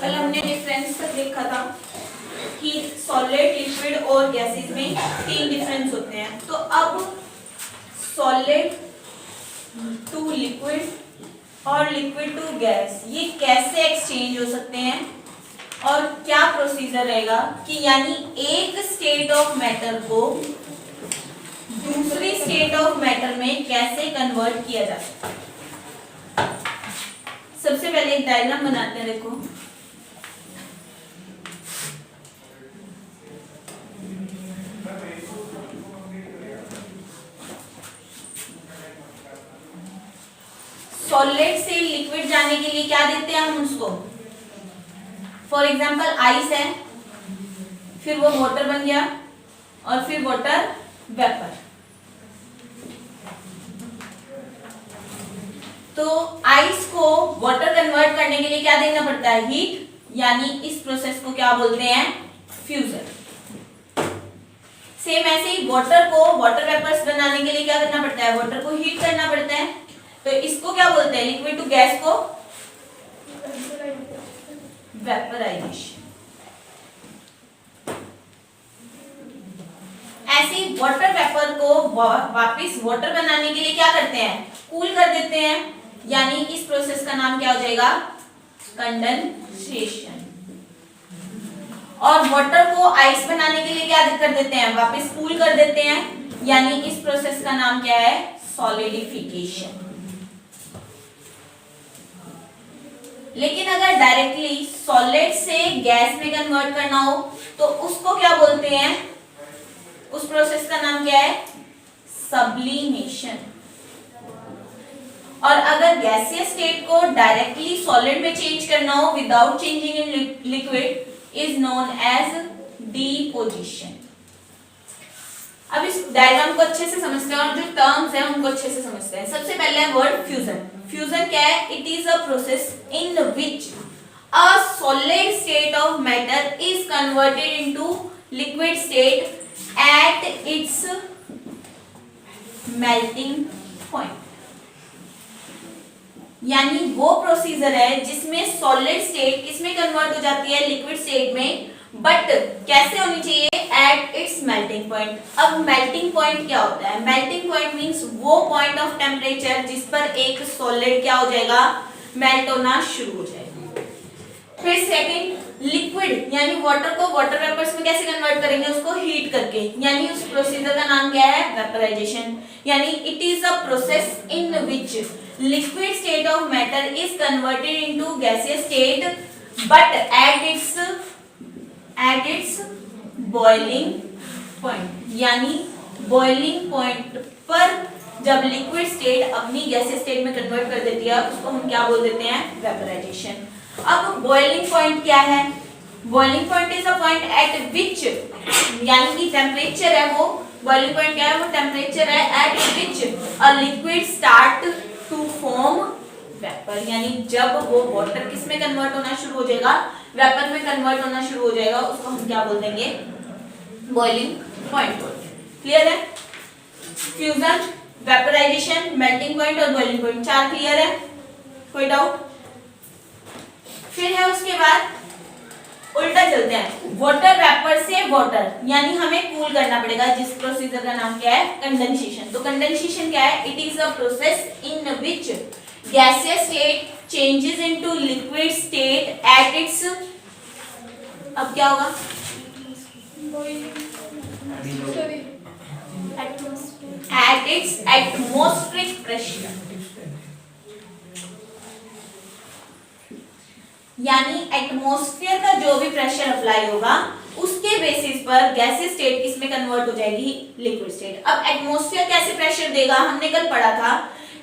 कल हमने डिफरेंस तक देखा था कि सॉलिड, लिक्विड और गैसेस में 3 डिफरेंस होते हैं। तो अब सॉलिड टू लिक्विड और लिक्विड टू गैस ये कैसे एक्सचेंज हो सकते हैं और क्या प्रोसीजर रहेगा कि यानी एक स्टेट ऑफ मैटर को दूसरी स्टेट ऑफ मैटर में कैसे कन्वर्ट किया जा सकता है। सबसे पहले एक डायग्राम बनाते हैं। देखो सॉलिड से लिक्विड जाने के लिए क्या देते हैं हम उसको, फॉर एग्जाम्पल आइस है, फिर वो वाटर बन गया और फिर वाटर वेपर। तो आइस को वाटर कन्वर्ट करने के लिए क्या देना पड़ता है, हीट, यानी इस प्रोसेस को क्या बोलते हैं, फ्यूजन। सेम ऐसे ही वाटर को वाटर वेपर्स बनाने के लिए क्या करना पड़ता है, वाटर को हीट करना पड़ता है। तो इसको क्या बोलते हैं, लिक्विड टू गैस को वेपराइजेशन। ऐसे ही वाटर वेपर को वापस वाटर बनाने के लिए क्या करते हैं, कूल कर देते हैं, यानी इस प्रोसेस का नाम क्या हो जाएगा, कंडेंसेशन। और वाटर को आइस बनाने के लिए क्या कर देते हैं, वापस कूल कर देते हैं, यानी इस प्रोसेस का नाम क्या है, सॉलिडिफिकेशन। लेकिन अगर डायरेक्टली सॉलिड से गैस में कन्वर्ट करना हो तो उसको क्या बोलते हैं, उस प्रोसेस का नाम क्या है, सब्लिमेशन। और अगर गैसियस स्टेट को डायरेक्टली सॉलिड में चेंज करना हो without changing in liquid is known as deposition. अब इस डायग्राम को अच्छे से समझते हैं और जो टर्म्स हैं उनको अच्छे से समझते हैं। सबसे पहले है वर्ड फ्यूजन। फ्यूजन क्या है, it is a process in which a solid state of matter is converted into liquid state at its melting point. यानी वो प्रोसीजर है जिसमें सॉलिड स्टेट किसमें कन्वर्ट हो जाती है, लिक्विड स्टेट में, बट कैसे होनी चाहिए, एट इट्स मेल्टिंग पॉइंट। अब मेल्टिंग पॉइंट क्या होता है, मेल्टिंग पॉइंट मींस वो पॉइंट ऑफ टेम्परेचर जिस पर एक सॉलिड क्या हो जाएगा, मेल्ट होना शुरू हो जाएगा। फिर सेकंड लिक्विड, यानी वाटर को वाटर वेपर्स में कैसे कन्वर्ट करेंगे, उसको हीट करके, यानी उस प्रोसीजर का नाम क्या है, वेपराइजेशन। यानी it is a process in which liquid state of matter is converted into gaseous state but at its boiling point. यानी बॉइलिंग पॉइंट पर जब लिक्विड स्टेट अपनी गैसियस स्टेट में कन्वर्ट कर देती है उसको हम क्या बोल देते हैं, वेपराइजेशन। अब बॉइलिंग पॉइंट क्या है, boiling point is a point eight विच, यानी कि टेम्परेचर है वो, बॉइलिंग पॉइंट क्या है, वो टेम्परेचर है at which a liquid start to form vapour. यानी जब वो वाटर किस में कन्वर्ट होना शुरू हो जाएगा, वेपर में कन्वर्ट होना शुरू हो जाएगा, उसको हम क्या बोल देंगे, बॉइलिंग पॉइंट बोलते हैं। क्लियर है, फ्यूजन, वेपराइजेशन, मेल्टिंग पॉइंट और बॉइलिंग पॉइंट, 4 क्लियर है, कोई डाउट। फिर है उसके बाद उल्टा चलते हैं, वाटर वेपर से वाटर, यानी हमें कूल करना पड़ेगा, जिस प्रोसीजर का नाम क्या है, कंडेंसेशन। तो कंडेंसेशन क्या है, it is a process in which gaseous state changes into liquid state at its, अब क्या होगा, एट इट्स एटमॉस्फेरिक प्रेशर। यानी एटमॉस्फेयर का जो भी प्रेशर अप्लाई होगा उसके बेसिस पर गैसियस स्टेट किसमें कन्वर्ट हो जाएगी, लिक्विड स्टेट। अब एटमॉस्फेयर कैसे प्रेशर देगा, हमने कल पढ़ा था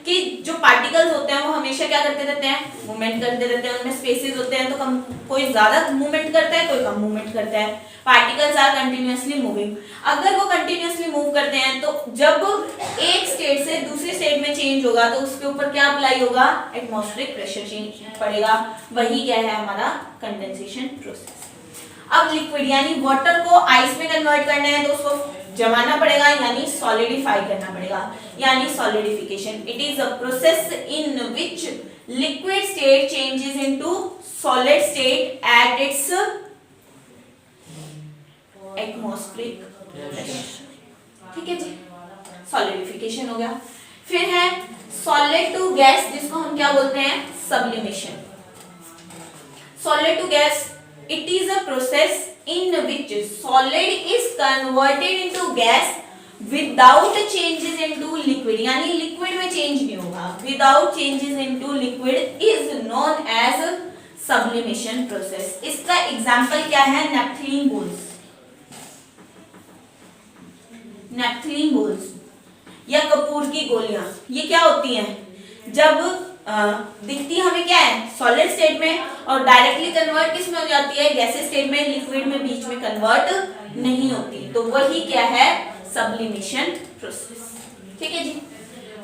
कि जो पार्टिकल्स होते हैं वो हमेशा क्या करते रहते हैं, मूवमेंट करते रहते हैं, उनमें स्पेसेस होते हैं, तो कम कोई ज्यादा मूवमेंट करता है, कोई कम मूवमेंट करता है। Particles are continuously moving. अगर वो कंटिन्यूअसली मूव करते हैं तो जब एक स्टेट से दूसरी स्टेट में चेंज होगा तो उसके ऊपर क्या अप्लाई होगा, एटमॉस्फेरिक प्रेशर चेंज पड़ेगा, वही क्या है हमारा कंडेंसेशन प्रोसेस। अब लिक्विड यानी वाटर को आइस में कन्वर्ट करना है तो उसको जमाना पड़ेगा यानी सॉलिडिफाई करना पड़ेगा, यानी solidification. It is a process in which liquid state changes into solid state at its atmospheric pressure. ठीक है जी, सॉलिडिफिकेशन हो गया। फिर है सॉलिड टू गैस, जिसको हम क्या बोलते हैं, sublimation. Solid to gas, it is a process in which solid is converted into gas without changes into liquid, यानी लिक्विड में चेंज नहीं होगा, without changes into liquid is known as sublimation process। इसका एग्जांपल क्या है, नेपथलीन balls. नेपथलीन balls या कपूर की गोलियां, ये क्या होती हैं, जब दिखती हमें क्या है, सॉलिड स्टेट में, और डायरेक्टली कन्वर्ट किस में हो जाती है, गैसेस स्टेट में, लिक्विड में बीच में कन्वर्ट नहीं होती, तो वही क्या है, सब्लिमेशन प्रोसेस। ठीक है जी।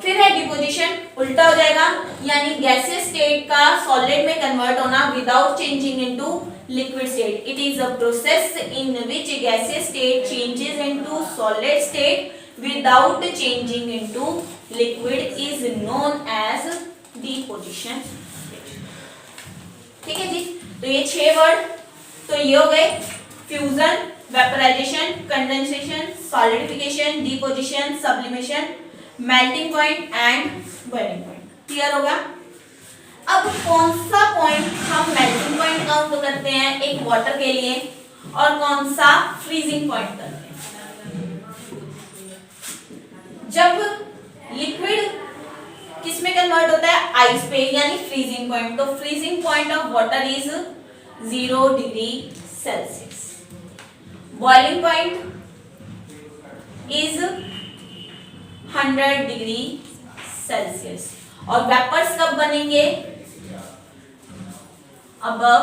फिर है डिपोजिशन, उल्टा हो जाएगा, यानी गैसेस स्टेट का सॉलिड में कन्वर्ट होना without changing into liquid state. It is a process in which gases state changes into solid state without changing into liquid is known as deposition. ठीक है जी। तो ये 6 वर्ड तो ये हो गए, fusion, vaporisation, condensation, solidification, deposition, sublimation, melting point and boiling point. Clear होगा। अब कौन सा पॉइंट हम मेल्टिंग पॉइंट काउंट करते हैं एक वाटर के लिए, और कौन सा फ्रीजिंग पॉइंट करते हैं। जब लिक्विड किस में कन्वर्ट होता है, आइस पे, यानी फ्रीजिंग पॉइंट। तो freezing point of water is 0 degree Celsius. Boiling point is 100 degree Celsius. और वेपर्स कब बनेंगे, अबव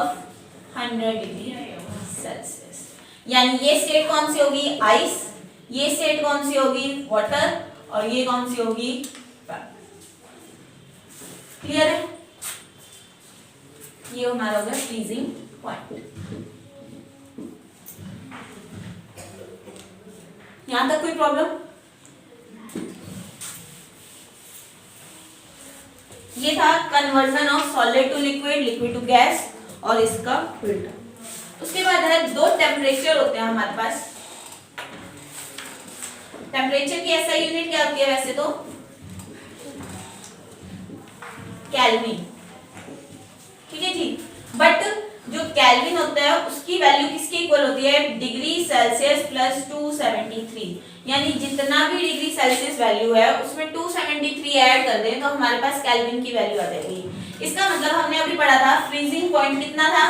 100 डिग्री सेल्सियस। यानी ये स्टेट कौन सी होगी, आइस, ये स्टेट कौन सी होगी, वाटर, और ये कौन सी होगी, क्लियर है। ये हमारा होगा फ्रीजिंग पॉइंट। यहां तक कोई प्रॉब्लम, ये था conversion of solid to liquid, liquid to gas, और इसका उल्टा। उसके बाद है 2 टेम्परेचर होते हैं हमारे पास। टेम्परेचर की ऐसा यूनिट क्या होती है वैसे तो, केल्विन। ठीक है जी। बट जो केल्विन होता है उसकी वैल्यू किसके इक्वल होती है, डिग्री सेल्सियस प्लस 273, यानी जितना भी डिग्री सेल्सियस वैल्यू है उसमें 273 ऐड कर दें तो हमारे पास केल्विन की वैल्यू आ जाएगी। इसका मतलब हमने अभी पढ़ा था फ्रीजिंग पॉइंट कितना था,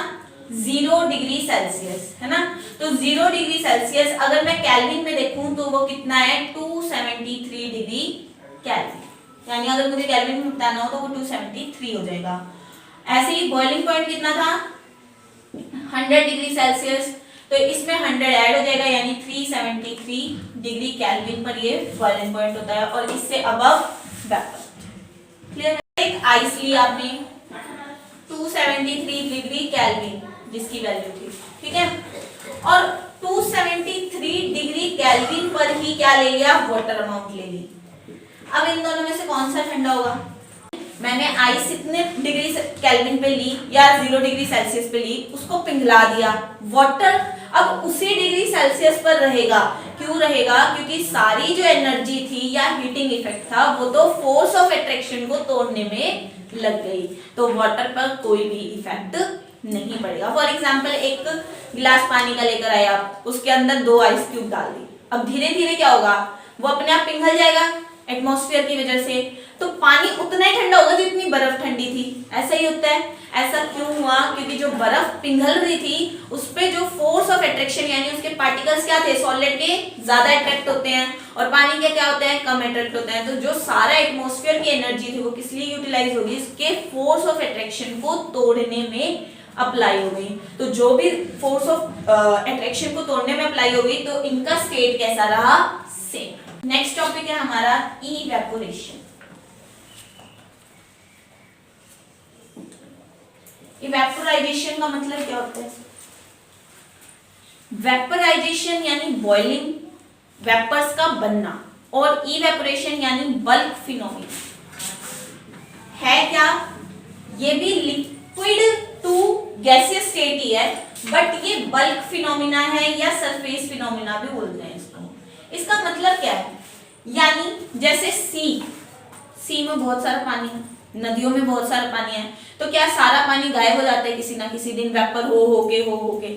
0 डिग्री सेल्सियस, है ना। तो 0 डिग्री सेल्सियस अगर मैं केल्विन में देखूं तो वो कितना है, 273 डिग्री केल्विन, यानी अगर मुझे केल्विन में बताना हो तो वो 273 हो जाएगा। ऐसे ही बॉइलिंग पॉइंट कितना था, 100 डिग्री सेल्सियस, तो इसमें 100 ऐड हो जाएगा, यानी 373 डिग्री केल्विन पर ये बॉइलिंग पॉइंट होता है, और इससे अबव वेपर। क्लियर है। एक आइस ली आपने 273 डिग्री केल्विन जिसकी वैल्यू थी, ठीक है, और 273 डिग्री केल्विन पर ही क्या ले लिया, वाटर अमाउंट ले ली। अब इन दोनों में से कौन सा ठंडा होगा, मैंने आइस इतने डिग्री केल्विन पे ली या 0 डिग्री सेल्सियस पे ली, उसको पिघला दिया, वाटर अब उसी डिग्री सेल्सियस पर रहेगा। क्यों रहेगा, क्योंकि सारी जो एनर्जी थी या हीटिंग इफेक्ट था वो तो फोर्स ऑफ अट्रैक्शन को तोड़ने में लग गई, तो वाटर पर कोई भी इफेक्ट नहीं पड़ेगा। फॉर एग्जाम्पल एक गिलास पानी का लेकर आए आप, उसके अंदर 2 आइस क्यूब डाल दी, अब धीरे धीरे क्या होगा, वो अपने आप पिघल जाएगा एटमॉस्फेयर की वजह से, तो पानी उतना ही ठंडा होगा जितनी बर्फ ठंडी थी। ऐसा ही होता है। ऐसा क्यों हुआ, क्योंकि जो बर्फ पिघल रही थी उस पे जो फोर्स ऑफ अट्रैक्शन यानी उसके पार्टिकल्स क्या थे, सॉलिड के ज्यादा अट्रैक्ट होते हैं और पानी के क्या होते हैं, कम अट्रैक्ट होते हैं। तो जो सारा एटमॉस्फेयर की एनर्जी थी वो किस लिए यूटिलाइज होगी, इसके फोर्स ऑफ अट्रैक्शन को तोड़ने में अप्लाई हो गई। तो जो भी फोर्स ऑफ अट्रैक्शन को तोड़ने में अप्लाई हो गई तो इनका स्टेट कैसा रहा, सेम। नेक्स्ट टॉपिक है हमारा इवेपोरेशन। इवेपोराइजेशन का मतलब क्या होता है, वेपराइजेशन यानी बॉइलिंग, वेपर्स का बनना, और इवेपोरेशन यानी बल्क फिनोमिना है क्या, ये भी लिक्विड टू गैसियस स्टेट ही है, बट ये बल्क फिनोमिना है या सरफेस फिनोमिना भी बोलते हैं इसको। इसका मतलब क्या है, यानी जैसे सी में बहुत सारा पानी है, नदियों में बहुत सारा पानी है, तो क्या सारा पानी गायब हो जाता है किसी ना किसी दिन, वेपर हो के।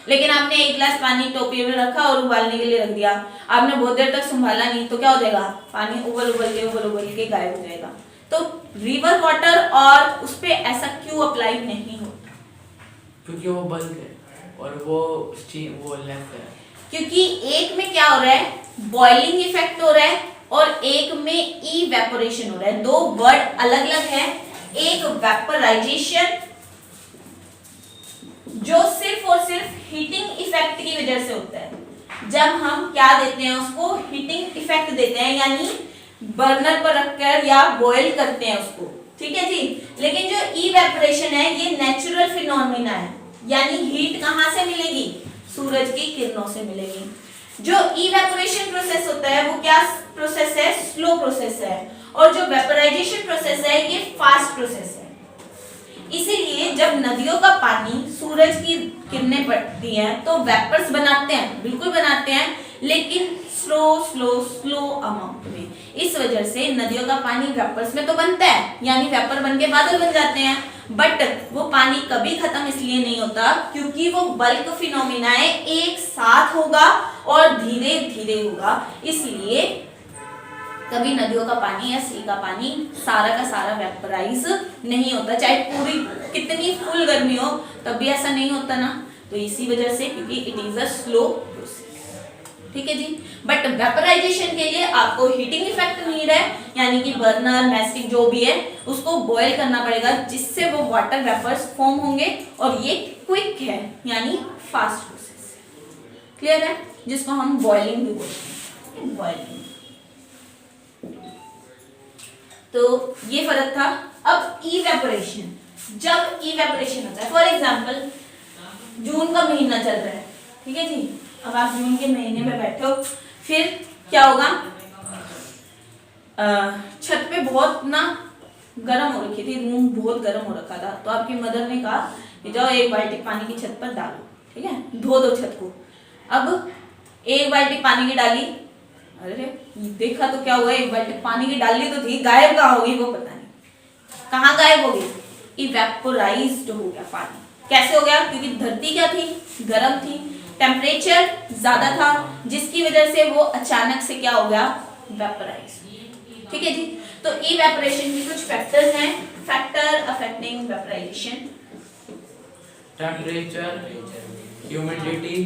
लेकिन आपने एक गिलास पानी टोपी में रखा और उबालने के लिए रख दिया, आपने बहुत देर तक संभाला नहीं, तो क्या हो जाएगा, पानी उबल के गायब हो जाएगा। तो रिवर वाटर और उस पे ऐसा क्यों अप्लाई नहीं होता, क्योंकि वो बल्क है और वो लेस है। क्योंकि एक में क्या हो रहा है, बॉइलिंग इफेक्ट हो रहा है, और एक में इवेपोरेशन हो रहा है। दो वर्ड अलग अलग है। एक वेपराइजेशन जो सिर्फ और सिर्फ हीटिंग इफेक्ट की वजह से होता है, जब हम क्या देते हैं उसको, हीटिंग इफेक्ट देते हैं, यानी बर्नर पर रखकर या बॉईल करते हैं उसको, ठीक है जी। लेकिन जो इवेपोरेशन है ये नेचुरल फिनोमिना है, यानी हीट कहां से मिलेगी, सूरज की किरणों से मिलेगी। जो इवेपोरेशन प्रोसेस होता है वो क्या प्रोसेस है, स्लो प्रोसेस है, और जो वेपराइजेशन प्रोसेस है ये फास्ट प्रोसेस है। इसीलिए जब नदियों का पानी सूरज की किरणें पड़ती हैं तो वेपर्स बनाते हैं, बिल्कुल बनाते हैं, लेकिन स्लो अमाउंट में। इस वजह से नदियों का पानी वेपर्स में तो बनता है, यानी वेपर बन के बादल बन जाते हैं, बट वो पानी कभी खत्म इसलिए नहीं होता क्योंकि वो बल्क फिनोमिना है, एक साथ होगा और धीरे धीरे होगा। इसलिए कभी नदियों का पानी या सी का पानी सारा का सारा वेपराइज नहीं होता, चाहे पूरी कितनी फुल गर्मी हो तब भी ऐसा नहीं होता ना। तो इसी वजह से, क्योंकि it is a slow process, ठीक है जी। बट वेपराइजेशन के लिए आपको हीटिंग इफेक्ट नीड है, यानी कि बर्नर, मैस्टिक जो भी है उसको बॉईल करना पड़ेगा, जिससे वो वाटर वेपर्स फॉर्म होंगे, और ये क्विक है यानी फास्ट प्रोसेस। क्लियर है, जिसको हम बॉइलिंग भी बोलते हैं, बॉइलिंग। तो ये फर्क था। अब इवेपोरेशन, जब इवेपोरेशन होता है, फॉर एग्जांपल जून का महीना चल रहा है, ठीक है जी। अब आप जून के महीने में बैठे हो, फिर क्या होगा, छत पे बहुत ना गर्म हो रखी थी, रूम बहुत गर्म हो रखा था, तो आपकी मदर ने कहा कि जाओ एक बाल्टी पानी की छत पर डालो, ठीक है, धो दो छत को। अब एक बाल्टी पानी की डाली, अरे देखा तो क्या हुआ, एक बाल्टी पानी की डाली तो थी, गायब कहाँ होगी वो पता नहीं, कहाँ गायब हो गई, इवेपोराइज्ड हो गया पानी। कैसे हो गया, क्योंकि धरती क्या थी, गर्म थी, टेम्परेचर ज्यादा था, जिसकी वजह से वो अचानक से क्या हो गया, वेपराइज। ठीक है जी। तो इवेपोरेशन की कुछ फैक्टर्स हैं, factor affecting vaporisation, temperature, humidity,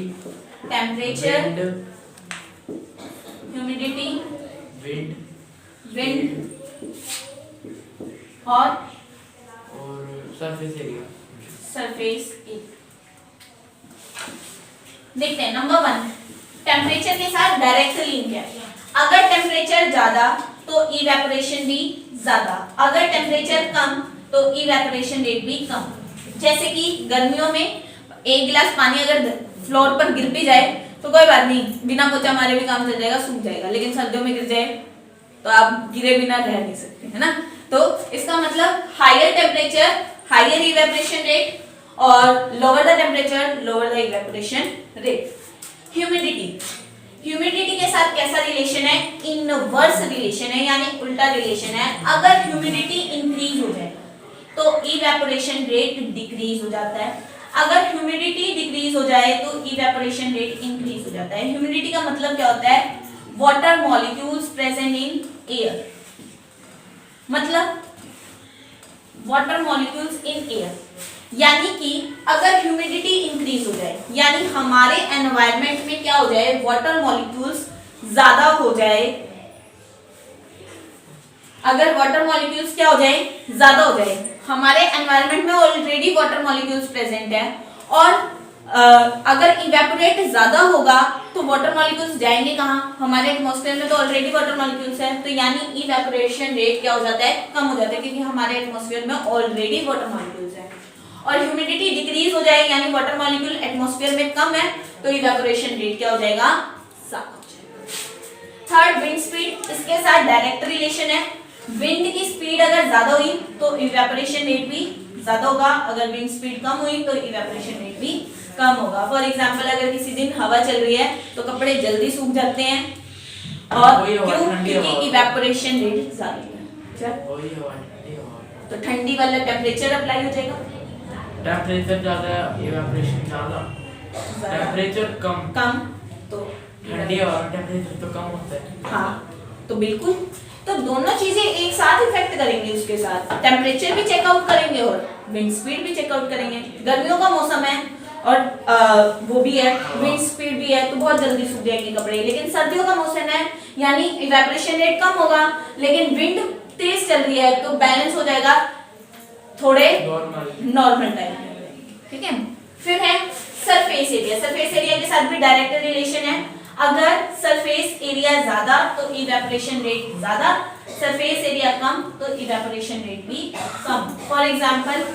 temperature, humidity, wind और सरफेस एरिया। सरफेस एरिया देखते हैं। नंबर 1, टेम्परेचर के साथ डायरेक्ट लिंक है। अगर टेम्परेचर ज्यादा तो इवेपोरेशन भी ज्यादा, अगर टेम्परेचर कम तो इवेपोरेशन रेट भी कम। जैसे कि गर्मियों में एक गिलास पानी अगर फ्लोर पर गिर भी जाए तो कोई बात नहीं, बिना पोछा मारे भी काम चल जाएगा, सूख जाएगा। लेकिन सर्दियों में गिर जाए तो आप गिरे बिना रह नहीं सकते, है ना। तो इसका मतलब higher temperature higher evaporation rate, और lower the temperature lower the evaporation rate. Humidity के साथ कैसा रिलेशन है, इनवर्स रिलेशन है, यानी उल्टा रिलेशन है। अगर ह्यूमिडिटी इंक्रीज हो जाए तो इवेपोरेशन रेट डिक्रीज हो जाता है, अगर ह्यूमिडिटी डिक्रीज हो जाए तो इवेपोरेशन रेट इंक्रीज हो जाता है। ह्यूमिडिटी का मतलब क्या होता है, water molecules present in air, मतलब वाटर मॉलिक्यूल्स इन एयर, यानी कि अगर ह्यूमिडिटी इंक्रीज हो जाए, यानी हमारे एनवायरनमेंट में क्या हो जाए, वाटर मॉलिक्यूल्स ज्यादा हो जाए। अगर वाटर मॉलिक्यूल्स क्या हो जाए, ज्यादा हो जाए, हमारे एनवायरनमेंट में ऑलरेडी वाटर मॉलिक्यूल्स प्रेजेंट है, और अगर इवेपोरेट ज्यादा होगा तो वाटर मॉलिक्यूल्स जाएंगे कहाँ, हमारे एटमॉस्फेयर में तो ऑलरेडी वाटर मॉलिक्यूल्स है, तो यानी इवेपोरेशन रेट क्या हो जाता है, कम हो जाता है, क्योंकि हमारे एटमॉस्फेयर में ऑलरेडी वाटर मॉलिक्यूल्स है। और ह्यूमिडिटी डिक्रीज हो जाए, यानी वाटर मॉलिक्यूल एटमॉस्फेयर में कम है, तो इवेपोरेशन रेट क्या हो जाएगा, ज्यादा हो जाएगा। थर्ड विंड स्पीड, इसके साथ डायरेक्ट रिलेशन है। विंड की स्पीड अगर ज्यादा हुई तो इवेपोरेशन रेट भी ज्यादा होगा, अगर विंड स्पीड कम हुई तो इवेपोरेशन रेट भी कम होगा। फॉर एग्जांपल अगर किसी दिन हवा चल रही है तो कपड़े जल्दी सूख जाते हैं, और क्यों? क्योंकि इवेपोरेशन रेट ज्यादा है। तो ठंडी वाला टेम्परेचर अप्लाई हो जाएगा, टेम्परेचर ज्यादा, इवेपोरेशन ज्यादा, टेम्परेचर कम कम तो ठंडी और टेम्परेचर तो कम होता है। हाँ, तो बिल्कुल, तो दोनों चीजें एक साथ इफेक्ट करेंगे, उसके साथ टेम्परेचर भी चेकआउट करेंगे और विंड स्पीड भी चेकआउट करेंगे। गर्मियों का मौसम है और वो भी है, विंड स्पीड भी है, तो बहुत जल्दी सूख जाएंगे कपड़े। लेकिन सर्दियों का मौसम है, यानी इवेपोरेशन रेट कम होगा, लेकिन विंड तेज चल रही है, तो बैलेंस हो जाएगा थोड़े नॉर्मल टाइम में। ठीक है, फिर है सरफेस एरिया। सरफेस एरिया के साथ भी डायरेक्ट रिलेशन है। अगर सरफेस एरिया ज्यादा तो इवेपोरेशन रेट ज्यादा, सरफेस एरिया कम तो इवेपोरेशन रेट भी कम। फॉर एग्जांपल,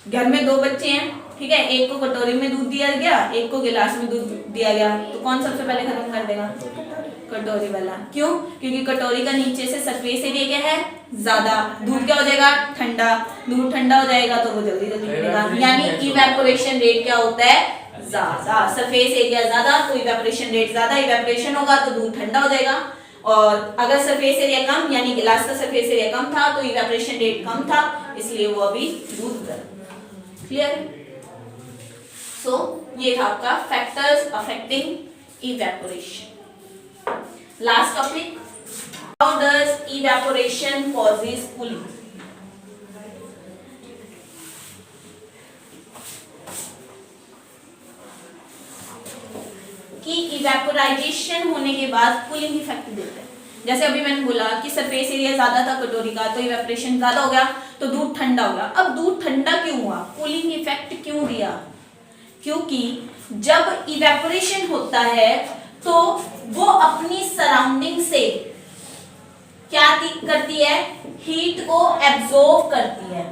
घर में दो बच्चे हैं, ठीक है, एक को कटोरी में दूध दिया गया, एक को गिलास में दूध दिया गया, तो कौन सबसे पहले खत्म कर देगा? कटोरी वाला। क्यों? क्योंकि कटोरी का नीचे से सरफेस एरिया क्या है? ज्यादा। दूध क्या हो जाएगा? ठंडा। दूध ठंडा हो जाएगा तो वो जल्दी जल्दी मिलेगा, यानी इवेपोरेशन रेट क्या होता है? ज्यादा। सरफेस एरिया ज्यादा तो इवेपोरेशन रेट ज्यादा, इवेपोरेशन होगा तो दूध ठंडा हो जाएगा। और अगर सरफेस एरिया कम, यानी गिलास का सरफेस एरिया कम था तो इवेपोरेशन रेट कम था, इसलिए वो अभी दूध गर्म। क्लियर? सो ये था आपका factors affecting evaporation. Last topic, how does evaporation causes cooling. कि इवेपोराइजेशन होने के बाद कूलिंग इफेक्ट देता है। जैसे अभी मैंने बोला कि सरफेस एरिया ज्यादा था कटोरी का, तो इवेपोरेशन ज्यादा हो गया तो दूध ठंडा हो गया। अब दूध ठंडा क्यों हुआ? कूलिंग इफेक्ट क्यों दिया? क्योंकि जब इवेपोरेशन होता है तो वो अपनी सराउंडिंग से क्या करती है? हीट को एब्जॉर्ब करती है।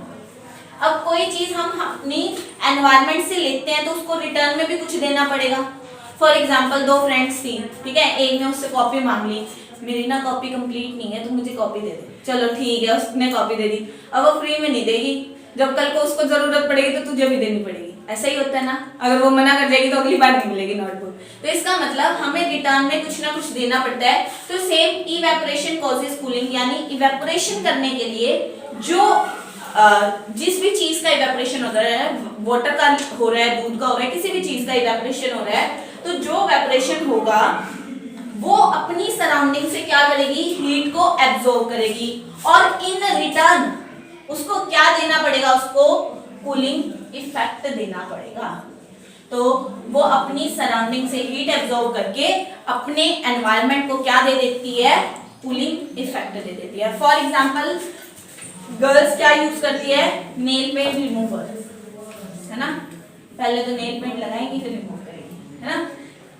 अब कोई चीज हम अपनी एनवायरनमेंट से लेते हैं तो उसको रिटर्न में भी कुछ देना पड़ेगा। फॉर एग्जाम्पल, दो फ्रेंड्स थी, ठीक है, एक ने उससे कॉपी मांग ली, मेरी ना कॉपी कंप्लीट नहीं है तो मुझे कॉपी दे दे। चलो ठीक है, उसने कॉपी दे दी। अब वो फ्री में नहीं देगी, जब कल को उसको जरूरत पड़ेगी तो तुझे भी देनी पड़ेगी। ऐसा ही होता है ना, अगर वो मना कर देगी तो अगली बार नहीं मिलेगी नोटबुक। तो इसका मतलब हमें रिटर्न में कुछ ना कुछ देना पड़ता है। तो सेम इवेपोरेशन कॉजेस कूलिंग, यानी इवेपोरेशन करने के लिए जो जिस भी चीज का इवेपोरेशन हो रहा है, वाटर का हो रहा है, दूध का हो रहा है, किसी भी चीज का इवेपोरेशन हो रहा है, तो जो इवेपोरेशन होगा वो अपनी सराउंडिंग से क्या करेगी? हीट को एब्जॉर्ब करेगी, और इन रिटर्न उसको क्या देना पड़ेगा? उसको कूलिंग इफेक्ट देना पड़ेगा। तो वो अपनी सराउंडिंग से हीट एब्जॉर्ब करके अपने एनवायरनमेंट को क्या दे देती है? कूलिंग इफेक्ट दे देती है। फॉर एग्जांपल, गर्ल्स क्या यूज करती है? नेल पेंट रिमूवर, है ना। पहले तो नेल पेंट लगाएंगी फिर रिमूव करेंगी, है ना।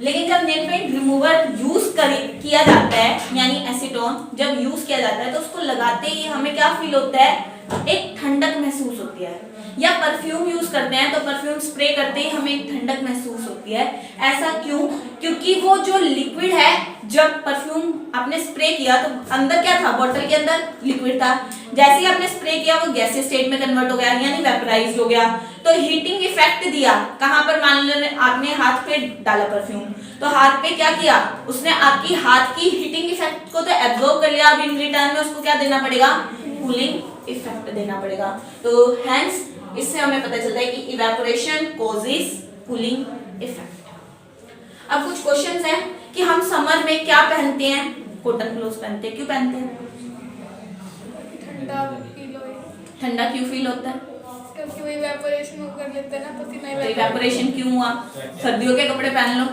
लेकिन जब नेल पेंट रिमूवर यूज किया जाता है, यानी एसीटोन जब यूज किया जाता है, तो उसको लगाते ही हमें क्या फील होता है? एक ठंडक महसूस होती है। या परफ्यूम यूज करते हैं तो परफ्यूम स्प्रे करते ही हमें एक ठंडक महसूस होती है। ऐसा क्यों? क्योंकि वो जो लिक्विड है, जब परफ्यूम आपने स्प्रे किया तो अंदर क्या था? बॉटल के अंदर लिक्विड था। जैसे ही आपने स्प्रे किया वो गैसीय स्टेट में कन्वर्ट हो गया, यानी वेपराइज्ड हो गया। तो हीटिंग इफेक्ट दिया कहां पर? मान लो आपने हाथ पे डाला परफ्यूम, तो हाथ पे क्या किया? उसने आपकी हाथ की हीटिंग इफेक्ट को तो एब्जॉर्ब कर लिया। अब इन रिटर्न में उसको क्या देना पड़ेगा? कूलिंग इफेक्ट देना पड़ेगा। तो हेंस इससे हमें पता चलता है कि इवेपोरेशन कॉजेस कूलिंग इफेक्ट। अब कुछ क्वेश्चंस हैं कि हम समर में क्या पहनते हैं? कॉटन क्लोथ्स पहनते हैं। क्यों पहनते हैं? ठंडा फील हो, ठंडा क्यों फील होता है? क्योंकि वो इवेपोरेशन कर लेते हैं ना, पसीना इवेपोरेशन क्यों हुआ? सर्दियों के कपड़े पहन लो,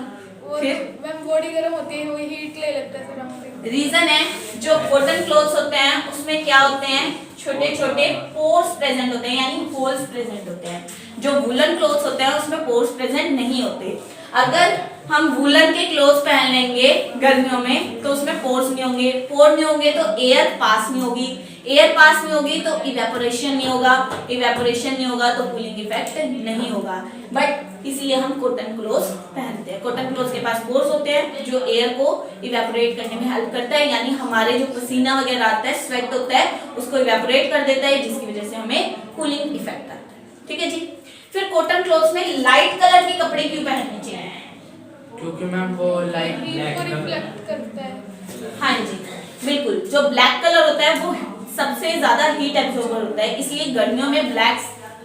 फिर मैम बॉडी गर्म होती है, वो हीट ले लेता है फिर हमसे। रीजन है, जो कॉटन क्लोथ्स होते हैं उसमें क्या होते हैं? छोटे छोटे पोर्स प्रेजेंट होते हैं, यानी होल्स प्रेजेंट होते हैं। जो वुलन क्लोथ्स होते हैं उसमें पोर्स प्रेजेंट नहीं होते। अगर हम वूलन के क्लोथ पहन लेंगे गर्मियों में तो उसमें पोर्स नहीं होंगे, पोर नहीं होंगे तो एयर पास नहीं होगी, एयर पास नहीं होगी तो इवेपोरेशन नहीं होगा, इवेपोरेशन नहीं होगा तो कूलिंग इफेक्ट नहीं होगा। बट इसलिए हम कॉटन क्लोथ्स पहनते हैं। कॉटन क्लोथ्स के पास पोर्स होते हैं जो एयर को इवेपोरेट करने में हेल्प करता है, यानी हमारे जो पसीना वगैरह आता है, स्वेट होता है, उसको इवेपोरेट कर देता है, जिसकी वजह से हमें कूलिंग इफेक्ट आता है। ठीक है जी। फिर कॉटन क्लोथ्स में लाइट कलर के कपड़े क्यों पहनने चाहिए? क्योंकि मैम वो लाइट हीट को रिफ्लेक्ट करता है। हाँ जी बिल्कुल, जो ब्लैक कलर होता है वो सबसे ज्यादा हीट एब्जॉर्बर होता है, इसलिए गर्मियों में ब्लैक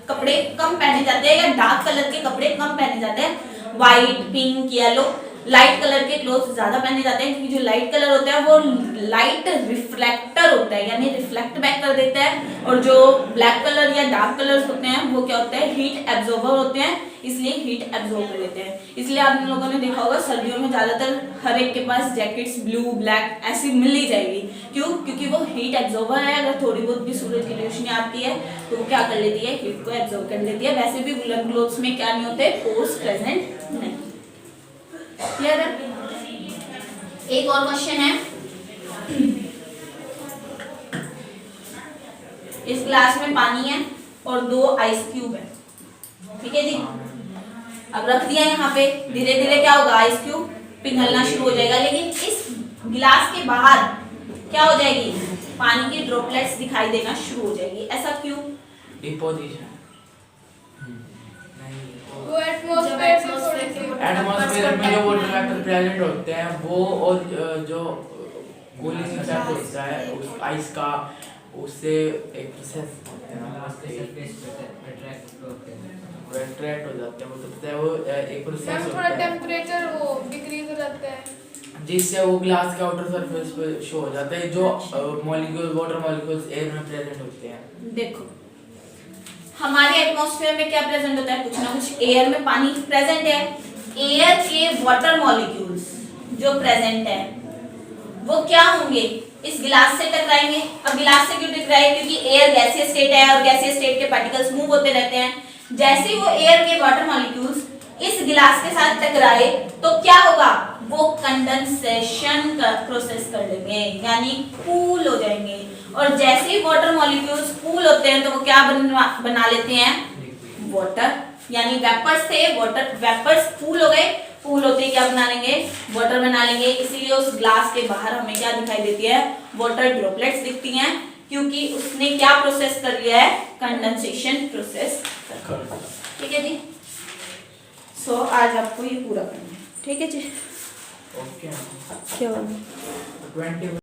कपड़े कम पहने जाते हैं या डार्क कलर के कपड़े कम पहने जाते हैं। White, pink, yellow, light colour के क्लोथ ज्यादा पहने जाते हैं, क्योंकि जो लाइट कलर होता है वो लाइट रिफ्लेक्टर होता है, यानी रिफ्लेक्ट बैक कर देता है, और जो ब्लैक कलर या डार्क कलर्स होते हैं वो क्या होता है, हीट एब्जॉर्बर होते हैं, इसलिए हीट एब्जॉर्ब कर लेते हैं। इसलिए आप लोगों ने देखा होगा सर्दियों में ज्यादातर हर एक के पास जैकेट्स ब्लू, ब्लैक ऐसी मिल ही जाएगी। क्यों? क्योंकि वो हीट एब्जॉर्बर है। अगर थोड़ी बहुत भी सूरज की रोशनी आती है तो वो क्या कर लेती है, हीट को एब्जॉर्ब कर लेती है। वैसे भी वूलन क्लोथ्स में क्या नहीं होते, पोर्स प्रेजेंट नहीं। क्लियर है? एक और क्वेश्चन है, इस ग्लास में पानी है और 2 आइस क्यूब है। ठीक है जी। अब रख दिया यहाँ पे, धीरे धीरे क्या होगा, आइस क्यूब पिघलना शुरू हो जाएगा, लेकिन इस गिलास के बाहर क्या हो जाएगी, पानी की ड्रॉपलेट्स दिखाई देना शुरू हो जाएगी। ऐसा क्यों? डिपोजिशन। वो एटमॉस्फेयर से थोड़े से एटमॉस्फेयर में जो वाटर वेपर प्रेजेंट होते हैं वो, और जो कूलिंग इफेक्ट होता है उस आइस का, उससे एक प्रोसेस होता है, अट्रैक्ट हो जाते हैं, मतलब वो एक प्रोसेस मैम होता थोड़ा है टेम्परेचर वो डिक्रीज हो जाता है, जिससे वो ग्लास के आउटर सरफेस पे शो हो जाता है, जो मॉलिक्यूल, वाटर मॉलिक्यूल्स एयर में प्रेजेंट होते हैं। देखो हमारे एटमॉस्फेयर में क्या प्रेजेंट होता है, कुछ ना कुछ एयर में पानी प्रेजेंट है। एयर के वाटर मॉलिक्यूल्स जो प्रेजेंट है वो क्या होंगे, इस गिलास से टकराएंगे। अब गिलास से क्यों टकराए, क्योंकि एयर गैसीय स्टेट है और गैसीय स्टेट के पार्टिकल्स मूव होते रहते हैं। जैसे ही वो एयर के वाटर मॉलिक्यूल्स इस गिलास के साथ टकराए तो क्या होगा, वो कंडेंसेशन का प्रोसेस कर लेंगे, यानी कूल हो जाएंगे। और जैसे ही वाटर मॉलिक्यूल्स कूल होते हैं तो वो क्या बना लेते हैं, वाटर, यानी वेपर्स थे, वाटर वेपर्स कूल हो गए, कूल होते ही क्या बना लेंगे, वाटर बना लेंगे। इसीलिए उस ग्लास के बाहर हमें क्या दिखाई देती है, वाटर ड्रॉपलेट्स दिखती हैं, क्योंकि उसने क्या प्रोसेस कर लिया है, कंडेंसेशन प्रोसेस कर लिया। ठीक है जी। सो आज आपको ये पूरा करना है। ठीक है जी। ओके क्या 20